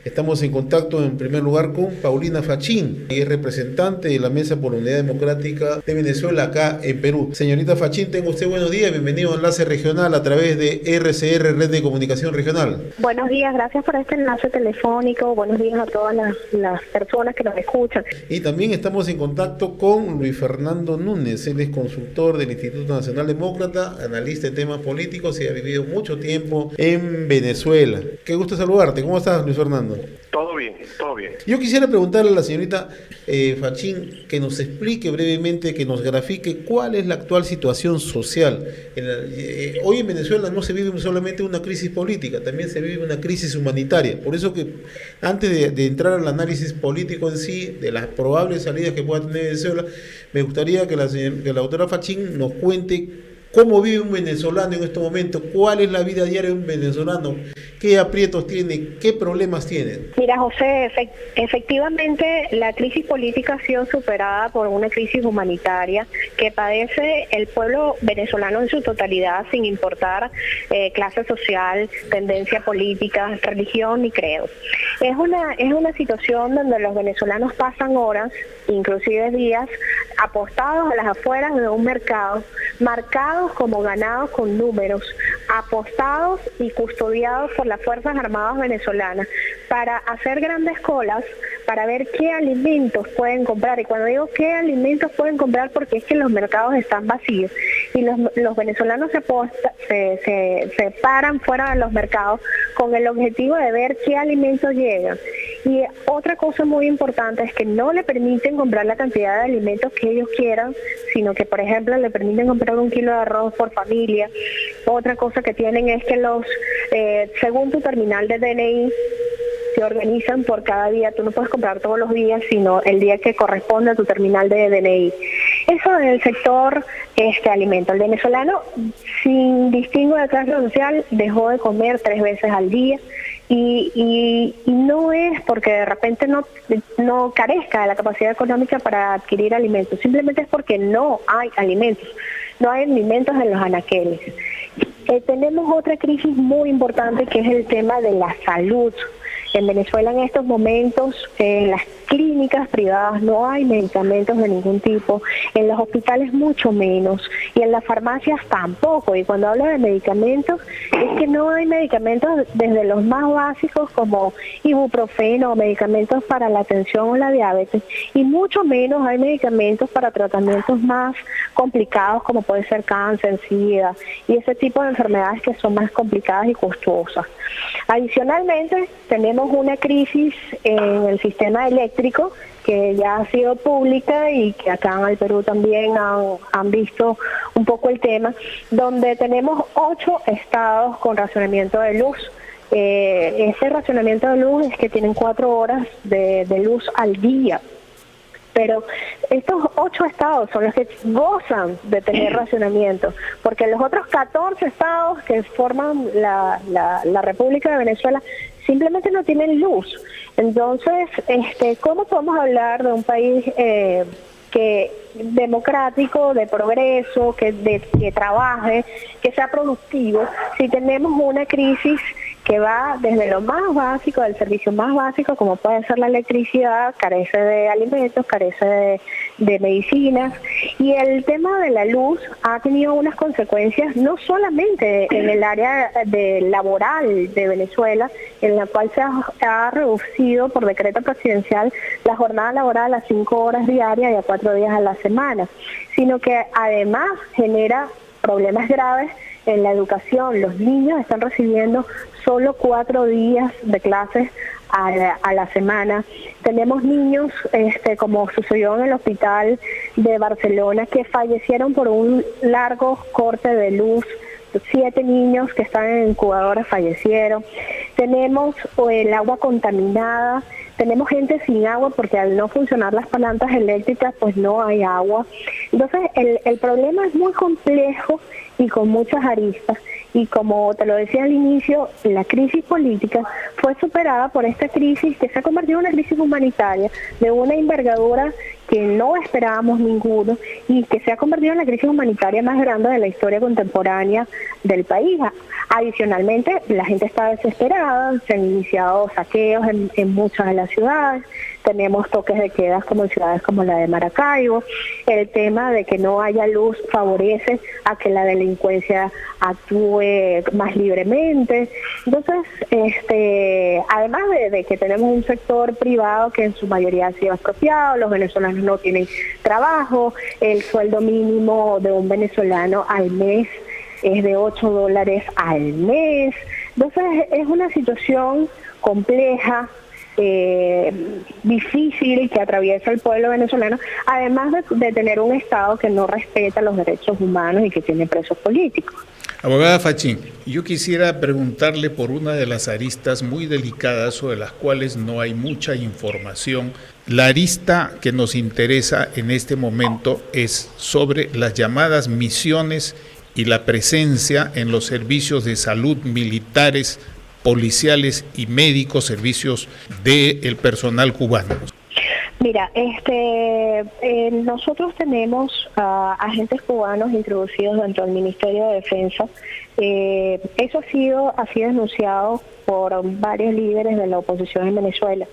Estamos en contacto en primer lugar con Paulina Fachín, que es representante de la Mesa por la Unidad Democrática de Venezuela acá en Perú. Señorita Fachín, tenga usted buenos días, bienvenido a Enlace Regional a través de RCR, Red de Comunicación Regional. Buenos días, gracias por este enlace telefónico, buenos días a todas las personas que nos escuchan. Y también estamos en contacto con Luis Fernando Núñez, él es consultor del Instituto Nacional Demócrata, analista de temas políticos y ha vivido mucho tiempo en Venezuela. Qué gusto saludarte, ¿cómo estás, Luis Fernando? Todo bien, todo bien. Yo quisiera preguntarle a la señorita Fachín que nos explique brevemente, que nos grafique cuál es la actual situación social. Hoy en Venezuela no se vive solamente una crisis política, también se vive una crisis humanitaria. Por eso que antes de entrar al análisis político en sí, de las probables salidas que pueda tener Venezuela, me gustaría que la doctora Fachín nos cuente cómo vive un venezolano en estos momentos, cuál es la vida diaria de un venezolano, qué aprietos tiene, qué problemas tiene. Mira, José, efectivamente la crisis política ha sido superada por una crisis humanitaria que padece el pueblo venezolano en su totalidad, sin importar clase social, tendencia política, religión ni credo. Es una situación donde los venezolanos pasan horas, inclusive días, apostados a las afueras de un mercado, marcados como ganados con números, apostados y custodiados por las Fuerzas Armadas venezolanas para hacer grandes colas, para ver qué alimentos pueden comprar. Y cuando digo qué alimentos pueden comprar, porque es que los mercados están vacíos y los venezolanos se paran fuera de los mercados con el objetivo de ver qué alimentos llegan. Y otra cosa muy importante es que no le permiten comprar la cantidad de alimentos que ellos quieran, sino que, por ejemplo, le permiten comprar 1 kilo de arroz por familia. Otra cosa que tienen es que según tu terminal de DNI, se organizan por cada día. Tú no puedes comprar todos los días, sino el día que corresponde a tu terminal de DNI. Eso en el sector alimento. El venezolano, sin distingo de clase social, dejó de comer 3 veces al día. Y no es porque de repente no carezca de la capacidad económica para adquirir alimentos, simplemente es porque no hay alimentos, no hay alimentos en los anaqueles. Tenemos otra crisis muy importante que es el tema de la salud. En Venezuela en estos momentos, en las clínicas privadas no hay medicamentos de ningún tipo, en los hospitales mucho menos y en las farmacias tampoco. Y cuando hablo de medicamentos, es que no hay medicamentos desde los más básicos como ibuprofeno o medicamentos para la atención o la diabetes, y mucho menos hay medicamentos para tratamientos más complicados como puede ser cáncer, SIDA y ese tipo de enfermedades que son más complicadas y costosas. Adicionalmente, tenemos una crisis en el sistema eléctrico que ya ha sido pública y que acá en el Perú también han visto un poco el tema, donde tenemos 8 estados con racionamiento de luz. Ese racionamiento de luz es que tienen 4 horas de luz al día. Pero estos 8 estados son los que gozan de tener racionamiento, porque los otros 14 estados que forman la República de Venezuela simplemente no tienen luz. Entonces, ¿cómo podemos hablar de un país que democrático, de progreso, que trabaje, que sea productivo, si tenemos una crisis que va desde lo más básico, del servicio más básico, como puede ser la electricidad, carece de alimentos, carece de medicinas, y el tema de la luz ha tenido unas consecuencias no solamente en el área laboral de Venezuela, en la cual se ha reducido por decreto presidencial la jornada laboral a 5 horas diarias y a 4 días a la semana, sino que además genera problemas graves en la educación. Los niños están recibiendo solo 4 días de clases a la semana. Tenemos niños, como sucedió en el hospital de Barcelona, que fallecieron por un largo corte de luz. 7 niños que están en incubadoras fallecieron. Tenemos el agua contaminada. Tenemos gente sin agua porque al no funcionar las plantas eléctricas pues no hay agua. Entonces el problema es muy complejo y con muchas aristas. Y como te lo decía al inicio, la crisis política fue superada por esta crisis que se ha convertido en una crisis humanitaria de una envergadura que no esperábamos ninguno y que se ha convertido en la crisis humanitaria más grande de la historia contemporánea del país. Adicionalmente, la gente está desesperada, se han iniciado saqueos en muchas de las ciudades, tenemos toques de quedas como en ciudades como la de Maracaibo, el tema de que no haya luz favorece a que la delincuencia actúe más libremente. Entonces, además de que tenemos un sector privado que en su mayoría ha sido expropiado, los venezolanos no tienen trabajo, el sueldo mínimo de un venezolano al mes es de $8 al mes. Entonces, es una situación compleja, difícil que atraviesa el pueblo venezolano, además de tener un Estado que no respeta los derechos humanos y que tiene presos políticos. Abogada Fachín, yo quisiera preguntarle por una de las aristas muy delicadas sobre las cuales no hay mucha información. La arista que nos interesa en este momento es sobre las llamadas misiones y la presencia en los servicios de salud militares, policiales y médicos, servicios del personal cubano. Mira, nosotros tenemos agentes cubanos introducidos dentro del Ministerio de Defensa. Eso ha sido denunciado por varios líderes de la oposición en Venezuela.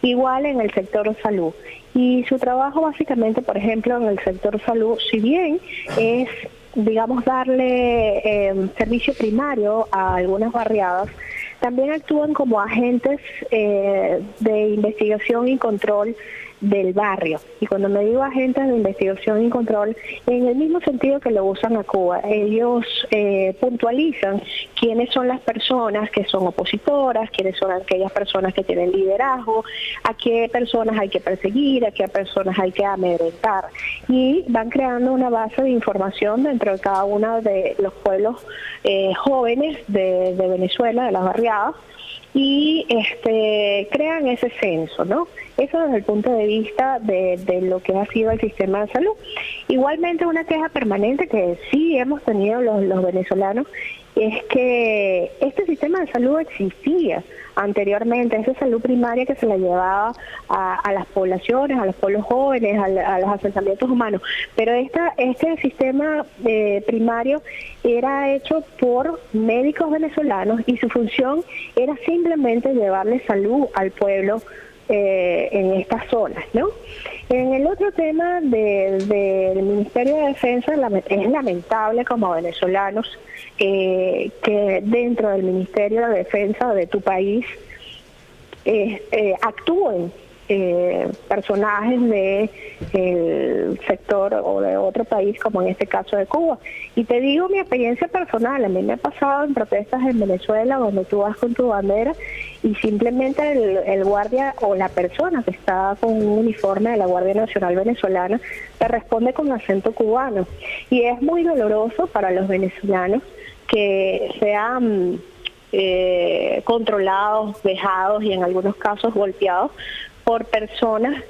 Igual en el sector salud. Y su trabajo básicamente, por ejemplo, en el sector salud, si bien es, digamos, darle servicio primario a algunas barriadas, también actúan como agentes de investigación y control del barrio. Y cuando me digo agentes de investigación y control, en el mismo sentido que lo usan a Cuba, ellos puntualizan quiénes son las personas que son opositoras, quiénes son aquellas personas que tienen liderazgo, a qué personas hay que perseguir, a qué personas hay que amedrentar. Y van creando una base de información dentro de cada uno de los pueblos jóvenes de Venezuela, de las barriadas, y crean ese censo, ¿no? Eso desde el punto de vista de lo que ha sido el sistema de salud. Igualmente, una queja permanente que sí hemos tenido los venezolanos es que este sistema de salud existía anteriormente, esa salud primaria que se la llevaba a las poblaciones, a los pueblos jóvenes, a los asentamientos humanos, pero este sistema primario era hecho por médicos venezolanos y su función era simplemente llevarle salud al pueblo en estas zonas, ¿no? En el otro tema del Ministerio de Defensa, es lamentable como venezolanos que dentro del Ministerio de Defensa de tu país actúen personajes del sector o de otro país, como en este caso de Cuba. Y te digo mi experiencia personal, a mí me ha pasado en protestas en Venezuela donde tú vas con tu bandera y simplemente el guardia o la persona que está con un uniforme de la Guardia Nacional Venezolana te responde con acento cubano. Y es muy doloroso para los venezolanos que sean controlados, vejados y en algunos casos golpeados por personas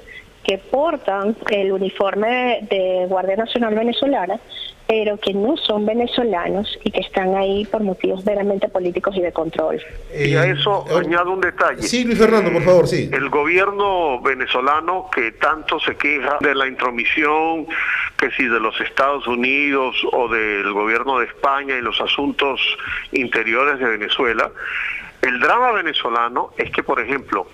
que portan el uniforme de Guardia Nacional Venezolana, pero que no son venezolanos y que están ahí por motivos meramente políticos y de control. Y a eso añado un detalle. Sí, Luis Fernando, por favor, sí. El gobierno venezolano que tanto se queja de la intromisión, que si de los Estados Unidos o del gobierno de España en los asuntos interiores de Venezuela, el drama venezolano es que, por ejemplo,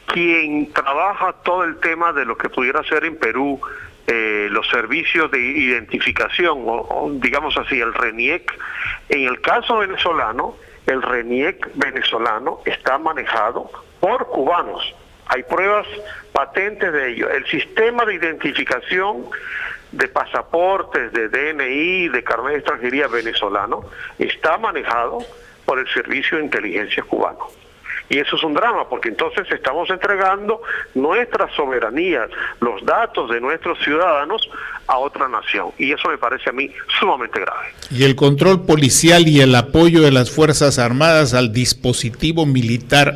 quien trabaja todo el tema de lo que pudiera ser en Perú, los servicios de identificación, o digamos así, el RENIEC, en el caso venezolano, el RENIEC venezolano está manejado por cubanos. Hay pruebas patentes de ello. El sistema de identificación de pasaportes, de DNI, de carnet de extranjería venezolano, está manejado por el Servicio de Inteligencia cubano. Y eso es un drama, porque entonces estamos entregando nuestra soberanía, los datos de nuestros ciudadanos a otra nación. Y eso me parece a mí sumamente grave. Y el control policial y el apoyo de las Fuerzas Armadas al dispositivo militar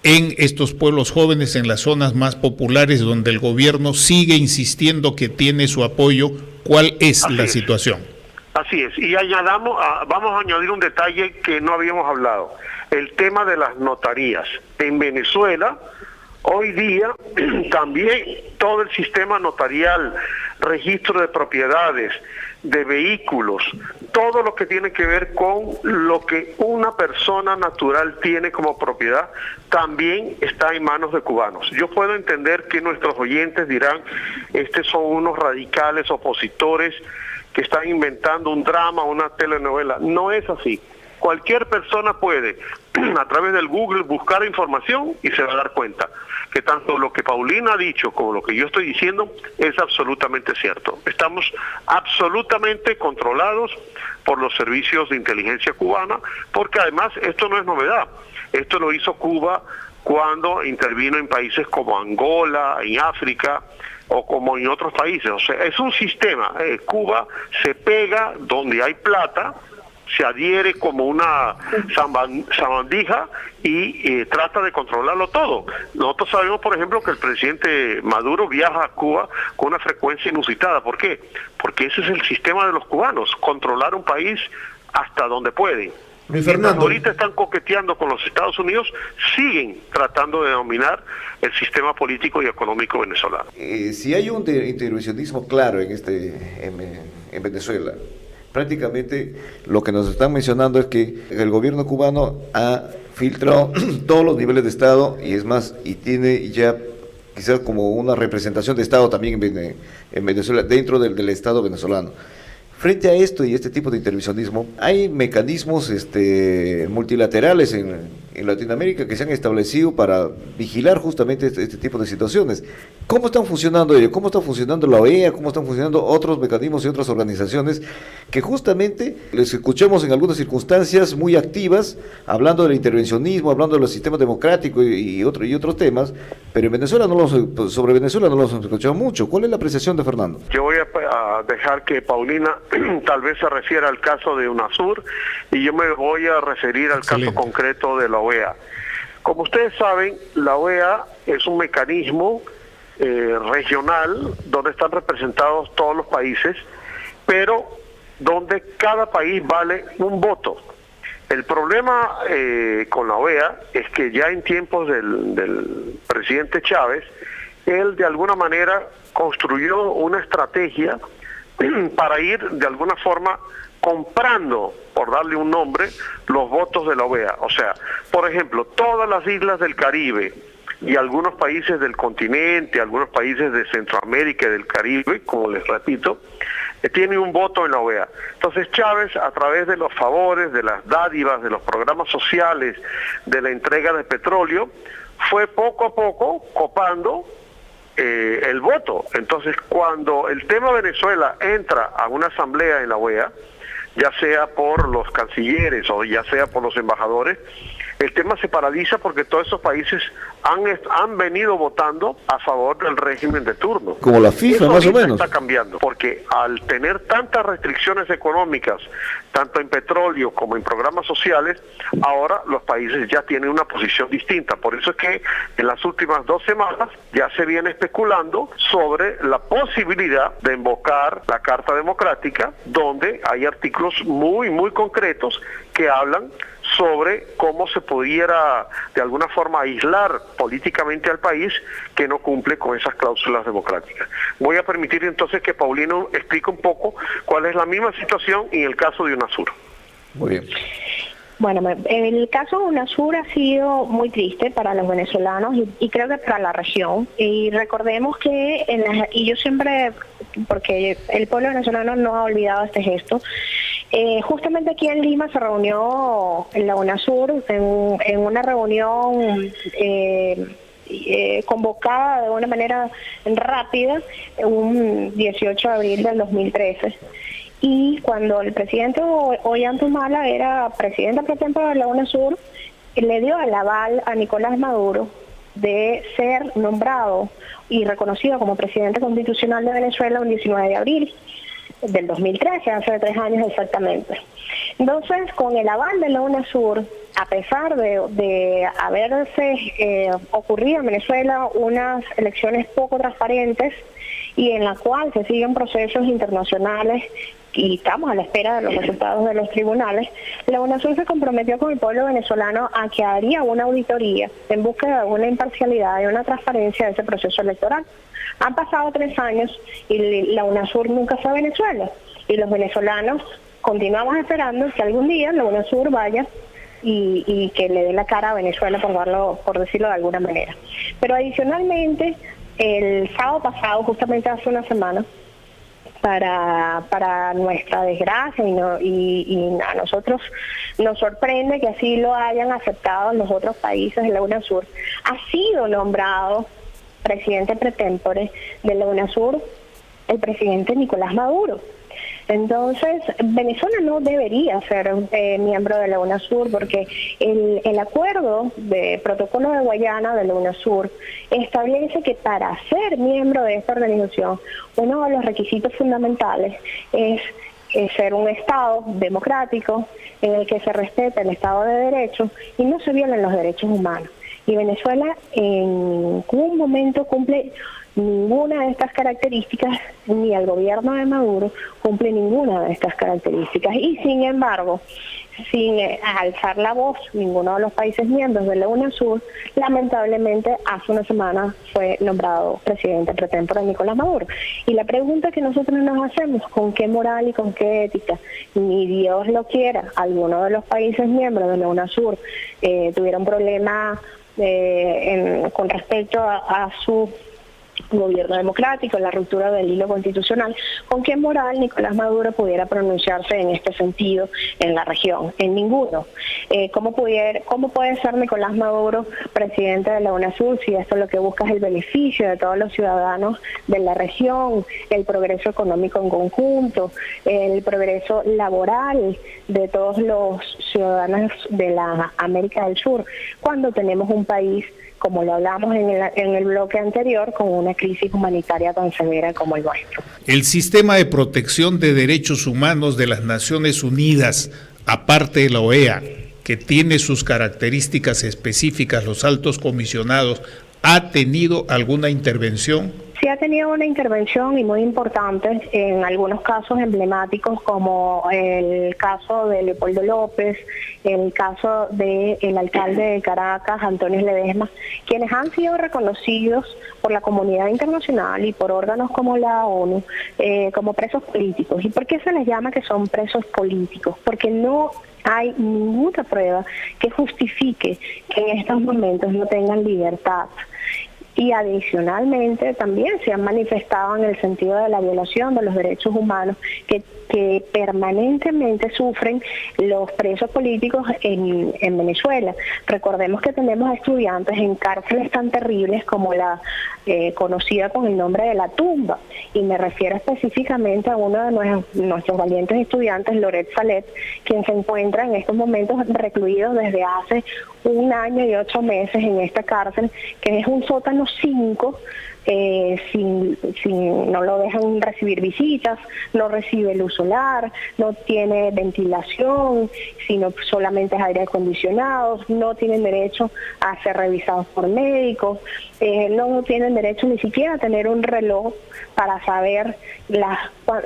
en estos pueblos jóvenes, en las zonas más populares, donde el gobierno sigue insistiendo que tiene su apoyo, ¿cuál es la situación? Así es, y vamos a añadir un detalle que no habíamos hablado, el tema de las notarías. En Venezuela, hoy día, también todo el sistema notarial, registro de propiedades, de vehículos, todo lo que tiene que ver con lo que una persona natural tiene como propiedad, también está en manos de cubanos. Yo puedo entender que nuestros oyentes dirán, estos son unos radicales opositores que están inventando un drama, una telenovela. No es así. Cualquier persona puede, a través del Google, buscar información y se va a dar cuenta que tanto lo que Paulina ha dicho como lo que yo estoy diciendo es absolutamente cierto. Estamos absolutamente controlados por los servicios de inteligencia cubana, porque además esto no es novedad. Esto lo hizo Cuba cuando intervino en países como Angola, en África, o como en otros países. O sea, es un sistema. Cuba se pega donde hay plata, se adhiere como una sabandija y trata de controlarlo todo. Nosotros sabemos, por ejemplo, que el presidente Maduro viaja a Cuba con una frecuencia inusitada. ¿Por qué? Porque ese es el sistema de los cubanos, controlar un país hasta donde pueden. Luis Fernando. Ahorita están coqueteando con los Estados Unidos, siguen tratando de dominar el sistema político y económico venezolano. Si hay un intervencionismo claro en Venezuela, prácticamente lo que nos están mencionando es que el gobierno cubano ha filtrado todos los niveles de Estado y es más, y tiene ya quizás como una representación de Estado también en Venezuela, dentro del Estado venezolano. Frente a esto y este tipo de intervencionismo, hay mecanismos multilaterales en Latinoamérica que se han establecido para vigilar justamente este tipo de situaciones. ¿Cómo están funcionando ellos? ¿Cómo está funcionando la OEA? ¿Cómo están funcionando otros mecanismos y otras organizaciones que justamente les escuchamos en algunas circunstancias muy activas, hablando del intervencionismo, hablando de los sistemas democráticos y otros temas, pero en Venezuela sobre Venezuela no los hemos escuchado mucho? ¿Cuál es la apreciación de Fernando? Yo voy a dejar que Paulina tal vez se refiera al caso de UNASUR y yo me voy a referir al caso concreto de la OEA. Como ustedes saben, la OEA es un mecanismo regional donde están representados todos los países, pero donde cada país vale un voto. El problema con la OEA es que ya en tiempos del presidente Chávez, él de alguna manera construyó una estrategia para ir de alguna forma comprando, por darle un nombre, los votos de la OEA. O sea, por ejemplo, todas las islas del Caribe y algunos países del continente, algunos países de Centroamérica y del Caribe, como les repito, tienen un voto en la OEA. Entonces Chávez, a través de los favores, de las dádivas, de los programas sociales, de la entrega de petróleo, fue poco a poco copando el voto. Entonces, cuando el tema Venezuela entra a una asamblea en la OEA, ya sea por los cancilleres o ya sea por los embajadores, el tema se paraliza porque todos esos países han venido votando a favor del régimen de turno. Como la FIFA, más o menos. Está cambiando, porque al tener tantas restricciones económicas, tanto en petróleo como en programas sociales, ahora los países ya tienen una posición distinta. Por eso es que en las últimas 2 semanas ya se viene especulando sobre la posibilidad de invocar la Carta Democrática, donde hay artículos muy, muy concretos que hablan sobre cómo se pudiera de alguna forma aislar políticamente al país que no cumple con esas cláusulas democráticas. Voy a permitir entonces que Paulino explique un poco cuál es la misma situación en el caso de UNASUR. Muy bien. Bueno, el caso de UNASUR ha sido muy triste para los venezolanos y creo que para la región. Y recordemos que, y yo siempre, porque el pueblo venezolano no ha olvidado este gesto, justamente aquí en Lima se reunió en la UNASUR en una reunión convocada de una manera rápida un 18 de abril del 2013. Y cuando el presidente Ollanta era presidente por tiempo de la UNASUR, le dio el aval a Nicolás Maduro de ser nombrado y reconocido como presidente constitucional de Venezuela un 19 de abril del 2013, hace 3 años exactamente. Entonces, con el aval de la UNASUR, a pesar de haberse ocurrido en Venezuela unas elecciones poco transparentes y en la cual se siguen procesos internacionales y estamos a la espera de los resultados de los tribunales, la UNASUR se comprometió con el pueblo venezolano a que haría una auditoría en búsqueda de una imparcialidad y una transparencia de ese proceso electoral. Han pasado 3 años y la UNASUR nunca fue a Venezuela, y los venezolanos continuamos esperando que algún día la UNASUR vaya y que le dé la cara a Venezuela, por decirlo de alguna manera. Pero adicionalmente, el sábado pasado, justamente hace una semana, para nuestra desgracia y a nosotros nos sorprende que así lo hayan aceptado en los otros países de la UNASUR, ha sido nombrado presidente pretempore de la UNASUR el presidente Nicolás Maduro. Entonces, Venezuela no debería ser miembro de la UNASUR, porque el acuerdo de protocolo de Guayana de la UNASUR establece que para ser miembro de esta organización, uno de los requisitos fundamentales es ser un Estado democrático en el que se respete el Estado de Derecho y no se violen los derechos humanos. Y Venezuela en ningún momento cumple ninguna de estas características, ni el gobierno de Maduro cumple ninguna de estas características. Y sin embargo, sin alzar la voz, ninguno de los países miembros de la UNASUR, lamentablemente hace una semana fue nombrado presidente pretempore Nicolás Maduro. Y la pregunta que nosotros nos hacemos, ¿con qué moral y con qué ética? Ni Dios lo quiera, alguno de los países miembros de la UNASUR tuviera un problema con respecto a su gobierno democrático, la ruptura del hilo constitucional, ¿con qué moral Nicolás Maduro pudiera pronunciarse en este sentido en la región? En ninguno. ¿Cómo puede ser Nicolás Maduro presidente de la UNASUR si esto lo que busca es el beneficio de todos los ciudadanos de la región, el progreso económico en conjunto, el progreso laboral de todos los ciudadanos de la América del Sur, cuando tenemos un país, como lo hablamos en el bloque anterior, con una crisis humanitaria tan severa como el nuestro? El sistema de protección de derechos humanos de las Naciones Unidas, aparte de la OEA, que tiene sus características específicas, los altos comisionados, ¿ha tenido alguna intervención? Sí, ha tenido una intervención y muy importante en algunos casos emblemáticos, como el caso de Leopoldo López, el caso del alcalde de Caracas, Antonio Ledesma, quienes han sido reconocidos por la comunidad internacional y por órganos como la ONU como presos políticos. ¿Y por qué se les llama que son presos políticos? Porque no hay ninguna prueba que justifique que en estos momentos no tengan libertad. Y adicionalmente también se han manifestado en el sentido de la violación de los derechos humanos que permanentemente sufren los presos políticos en Venezuela. Recordemos que tenemos estudiantes en cárceles tan terribles como la conocida con el nombre de La Tumba, y me refiero específicamente a uno de nuestros valientes estudiantes, Loret Salet, quien se encuentra en estos momentos recluido desde hace 1 año y 8 meses en esta cárcel, que es un sótano 5, no lo dejan recibir visitas, no recibe luz solar, no tiene ventilación, sino solamente es aire acondicionado, no tienen derecho a ser revisados por médicos, no tienen derecho ni siquiera a tener un reloj para saber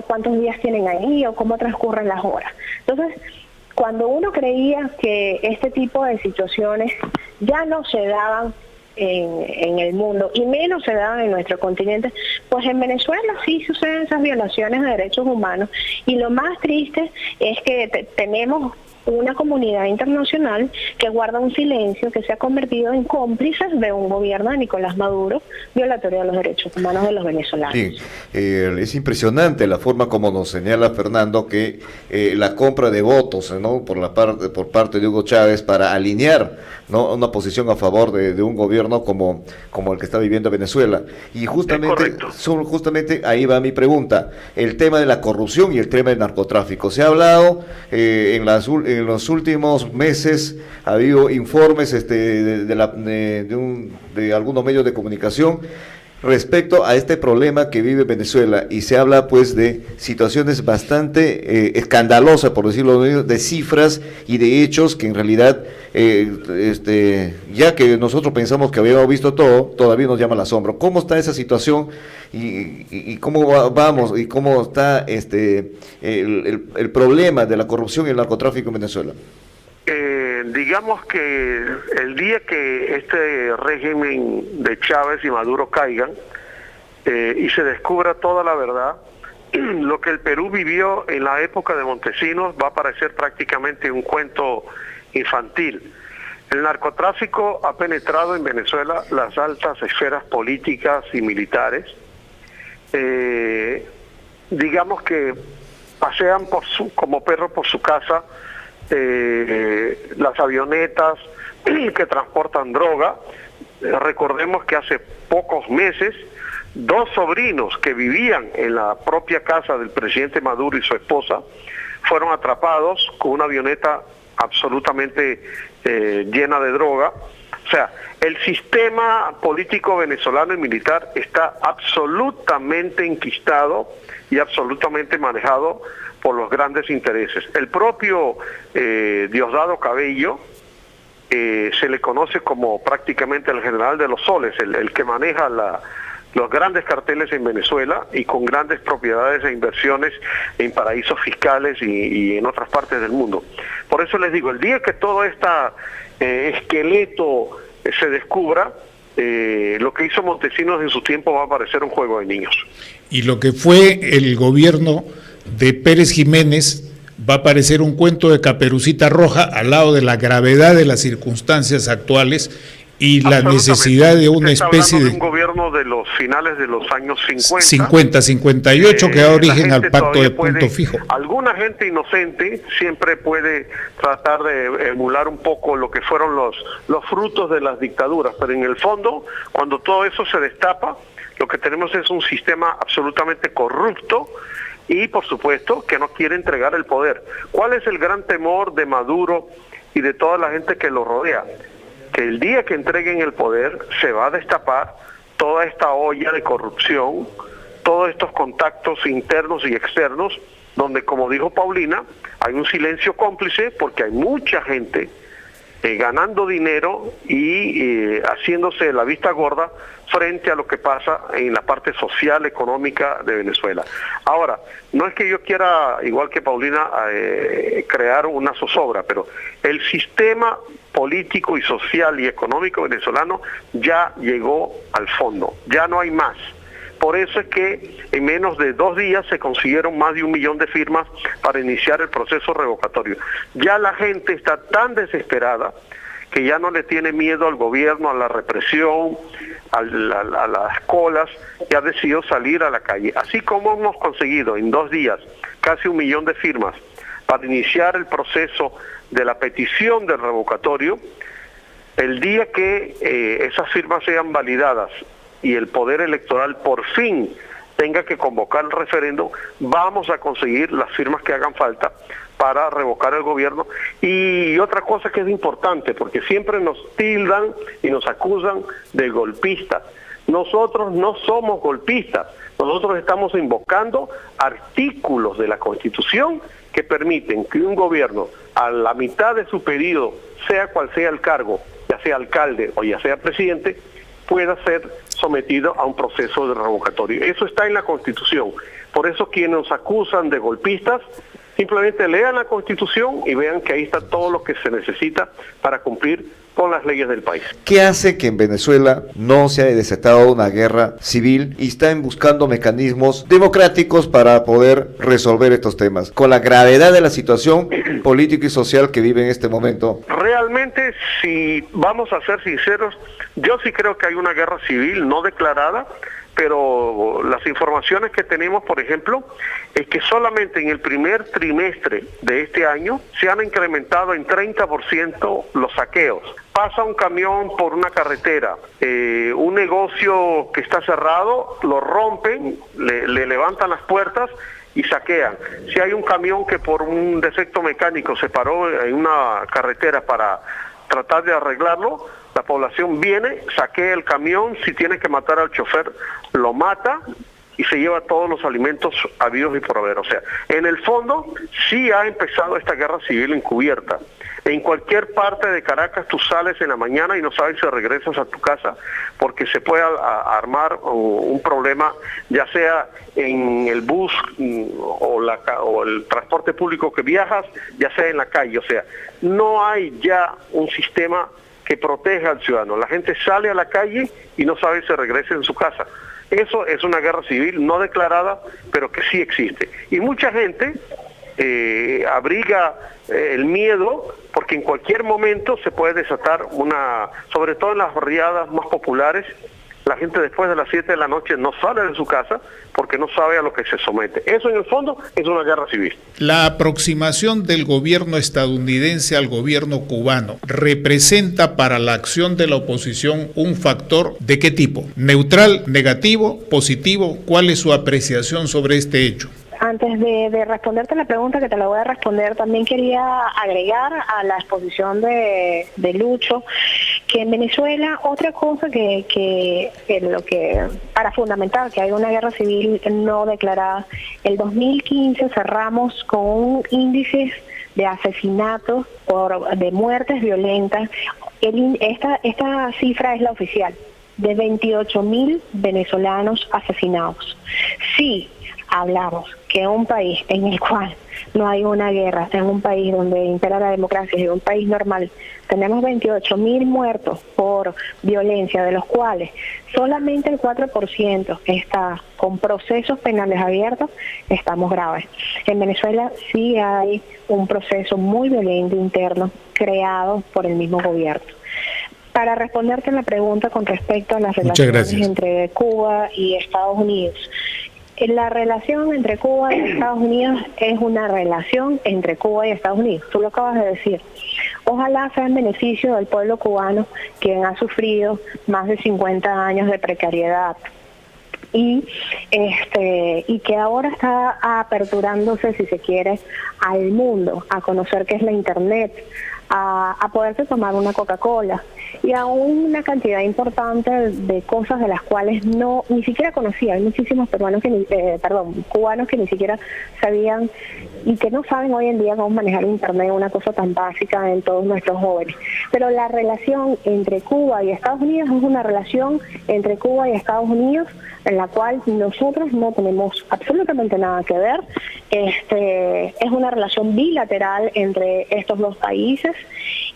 cuántos días tienen ahí o cómo transcurren las horas. Entonces, cuando uno creía que este tipo de situaciones ya no se daban en el mundo, y menos se daban en nuestro continente, pues en Venezuela sí suceden esas violaciones de derechos humanos, y lo más triste es que tenemos una comunidad internacional que guarda un silencio, que se ha convertido en cómplices de un gobierno de Nicolás Maduro violatorio de los derechos humanos de los venezolanos. Sí, es impresionante la forma como nos señala Fernando que la compra de votos, ¿no?, por parte de Hugo Chávez para alinear, ¿no?, una posición a favor de un gobierno como el que está viviendo Venezuela. Y justamente ahí va mi pregunta, el tema de la corrupción y el tema del narcotráfico. Se ha hablado en los últimos meses, ha habido informes de algunos medios de comunicación respecto a este problema que vive Venezuela, y se habla pues de situaciones bastante escandalosas, por decirlo de cifras y de hechos que en realidad ya que nosotros pensamos que habíamos visto todo, todavía nos llama el asombro. ¿Cómo está esa situación y cómo vamos y cómo está el problema de la corrupción y el narcotráfico en Venezuela? Digamos que el día que este régimen de Chávez y Maduro caigan y se descubra toda la verdad, lo que el Perú vivió en la época de Montesinos va a parecer prácticamente un cuento infantil. El narcotráfico ha penetrado en Venezuela las altas esferas políticas y militares. Digamos que pasean como perro por su casa las avionetas que transportan droga. Recordemos que hace pocos meses 2 sobrinos que vivían en la propia casa del presidente Maduro y su esposa fueron atrapados con una avioneta absolutamente llena de droga. O sea, el sistema político venezolano y militar está absolutamente enquistado y absolutamente manejado por los grandes intereses. El propio Diosdado Cabello se le conoce como prácticamente el general de los soles, el que maneja los grandes carteles en Venezuela y con grandes propiedades e inversiones en paraísos fiscales y en otras partes del mundo. Por eso les digo, el día que todo este esqueleto se descubra, lo que hizo Montesinos en su tiempo va a parecer un juego de niños. Y lo que fue el gobierno de Pérez Jiménez va a parecer un cuento de Caperucita Roja al lado de la gravedad de las circunstancias actuales y la necesidad de una especie de un gobierno de los finales de los años 58 que da origen al pacto de punto fijo. Alguna gente inocente siempre puede tratar de emular un poco lo que fueron los frutos de las dictaduras, pero en el fondo, cuando todo eso se destapa, lo que tenemos es un sistema absolutamente corrupto y, por supuesto, que no quiere entregar el poder. ¿Cuál es el gran temor de Maduro y de toda la gente que lo rodea? Que el día que entreguen el poder se va a destapar toda esta olla de corrupción, todos estos contactos internos y externos, donde, como dijo Paulina, hay un silencio cómplice porque hay mucha gente ganando dinero y haciéndose la vista gorda frente a lo que pasa en la parte social, económica de Venezuela. Ahora, no es que yo quiera, igual que Paulina, crear una zozobra, pero el sistema político y social y económico venezolano ya llegó al fondo, ya no hay más. Por eso es que en menos de 2 días se consiguieron más de 1 millón de firmas para iniciar el proceso revocatorio. Ya la gente está tan desesperada que ya no le tiene miedo al gobierno, a la represión, a las colas, y ha decidido salir a la calle. Así como hemos conseguido en 2 días casi 1 millón de firmas para iniciar el proceso de la petición del revocatorio, el día que esas firmas sean validadas y el poder electoral por fin tenga que convocar el referéndum, vamos a conseguir las firmas que hagan falta para revocar el gobierno. Y otra cosa que es importante, porque siempre nos tildan y nos acusan de golpistas. Nosotros no somos golpistas, nosotros estamos invocando artículos de la Constitución que permiten que un gobierno a la mitad de su periodo, sea cual sea el cargo, ya sea alcalde o ya sea presidente, pueda ser sometido a un proceso de revocatorio. Eso está en la Constitución. Por eso quienes nos acusan de golpistas, simplemente lean la Constitución y vean que ahí está todo lo que se necesita para cumplir con las leyes del país. ¿Qué hace que en Venezuela no se haya desatado una guerra civil y están buscando mecanismos democráticos para poder resolver estos temas, con la gravedad de la situación política y social que vive en este momento? Realmente, si vamos a ser sinceros, yo sí creo que hay una guerra civil no declarada, pero las informaciones que tenemos, por ejemplo, es que solamente en el primer trimestre de este año se han incrementado en 30% los saqueos. Pasa un camión por una carretera, un negocio que está cerrado, lo rompen, le levantan las puertas y saquean. Si hay un camión que por un defecto mecánico se paró en una carretera para tratar de arreglarlo, La población viene, saquea el camión, si tiene que matar al chofer, lo mata y se lleva todos los alimentos habidos y por haber. O sea, en el fondo sí ha empezado esta guerra civil encubierta. En cualquier parte de Caracas tú sales en la mañana y no sabes si regresas a tu casa porque se puede armar un problema, ya sea en el bus o el transporte público que viajas, ya sea en la calle. O sea, no hay ya un sistema que proteja al ciudadano. La gente sale a la calle y no sabe si regresa en su casa. Eso es una guerra civil no declarada, pero que sí existe. Y mucha gente abriga el miedo porque en cualquier momento se puede desatar sobre todo en las barriadas más populares, la gente después de las 7 de la noche no sale de su casa porque no sabe a lo que se somete. Eso en el fondo es una guerra civil. La aproximación del gobierno estadounidense al gobierno cubano representa para la acción de la oposición un factor ¿de qué tipo? ¿Neutral, negativo, positivo? ¿Cuál es su apreciación sobre este hecho? Antes de responderte la pregunta, que te la voy a responder, también quería agregar a la exposición de Lucho que en Venezuela otra cosa que para fundamentar que hay una guerra civil no declarada, el 2015 cerramos con un índice de asesinatos de muertes violentas. Esta cifra es la oficial, de 28.000 venezolanos asesinados. Sí, hablamos que en un país en el cual no hay una guerra, en un país donde impera la democracia, en un país normal, tenemos 28.000 muertos por violencia, de los cuales solamente el 4% está con procesos penales abiertos, estamos graves. En Venezuela sí hay un proceso muy violento interno creado por el mismo gobierno. Para responderte a la pregunta con respecto a las relaciones entre Cuba y Estados Unidos, la relación entre Cuba y Estados Unidos es una relación entre Cuba y Estados Unidos. Tú lo acabas de decir. Ojalá sea en beneficio del pueblo cubano, quien ha sufrido más de 50 años de precariedad y que ahora está aperturándose, si se quiere, al mundo, a conocer qué es la Internet, a poderse tomar una Coca-Cola y a una cantidad importante de cosas de las cuales ni siquiera conocía. Hay muchísimos cubanos que ni siquiera sabían y que no saben hoy en día cómo manejar Internet, una cosa tan básica en todos nuestros jóvenes. Pero la relación entre Cuba y Estados Unidos es una relación entre Cuba y Estados Unidos en la cual nosotros no tenemos absolutamente nada que ver. Es una relación bilateral entre estos dos países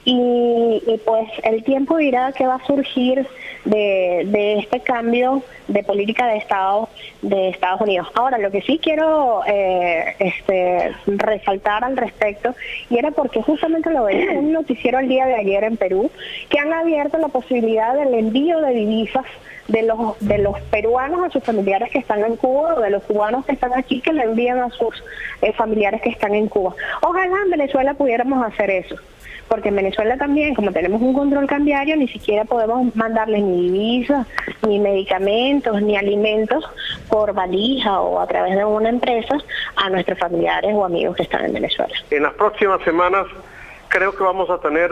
y pues el tiempo dirá que va a surgir de este cambio de política de Estado de Estados Unidos. Ahora, lo que sí quiero resaltar al respecto, y era porque justamente lo veía en un noticiero el día de ayer en Perú, que han abierto la posibilidad del envío de divisas de los peruanos a sus familiares que están en Cuba, o de los cubanos que están aquí que le envían a sus familiares que están en Cuba. Ojalá en Venezuela pudiéramos hacer eso, porque en Venezuela también, como tenemos un control cambiario, ni siquiera podemos mandarles ni divisas, ni medicamentos, ni alimentos por valija o a través de una empresa a nuestros familiares o amigos que están en Venezuela. En las próximas semanas creo que vamos a tener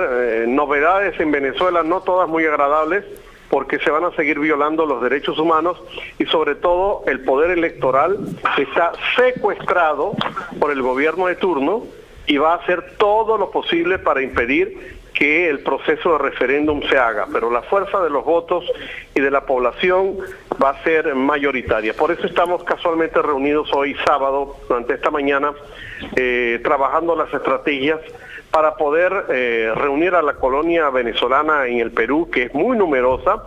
novedades en Venezuela, no todas muy agradables, porque se van a seguir violando los derechos humanos y sobre todo el poder electoral está secuestrado por el gobierno de turno y va a hacer todo lo posible para impedir que el proceso de referéndum se haga, pero la fuerza de los votos y de la población va a ser mayoritaria. Por eso estamos casualmente reunidos hoy sábado, durante esta mañana, trabajando las estrategias para poder reunir a la colonia venezolana en el Perú, que es muy numerosa,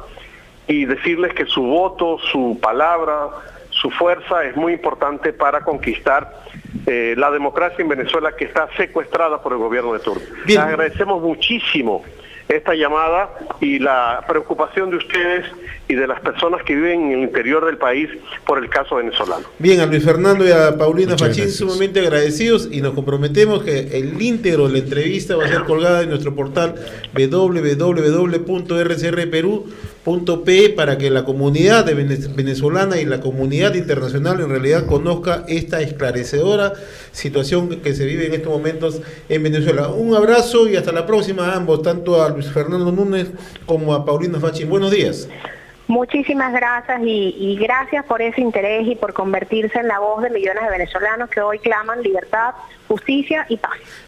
y decirles que su voto, su palabra, su fuerza es muy importante para conquistar la democracia en Venezuela, que está secuestrada por el gobierno de turno. Les agradecemos muchísimo esta llamada y la preocupación de ustedes y de las personas que viven en el interior del país por el caso venezolano. Bien, a Luis Fernando y a Paulina Fachín sumamente agradecidos, y nos comprometemos que el íntegro de la entrevista va a ser colgada en nuestro portal www.rcrperú.com P para que la comunidad de venezolana y la comunidad internacional en realidad conozca esta esclarecedora situación que se vive en estos momentos en Venezuela. Un abrazo y hasta la próxima a ambos, tanto a Luis Fernando Núñez como a Paulino Fachín. Buenos días. Muchísimas gracias y gracias por ese interés y por convertirse en la voz de millones de venezolanos que hoy claman libertad, justicia y paz.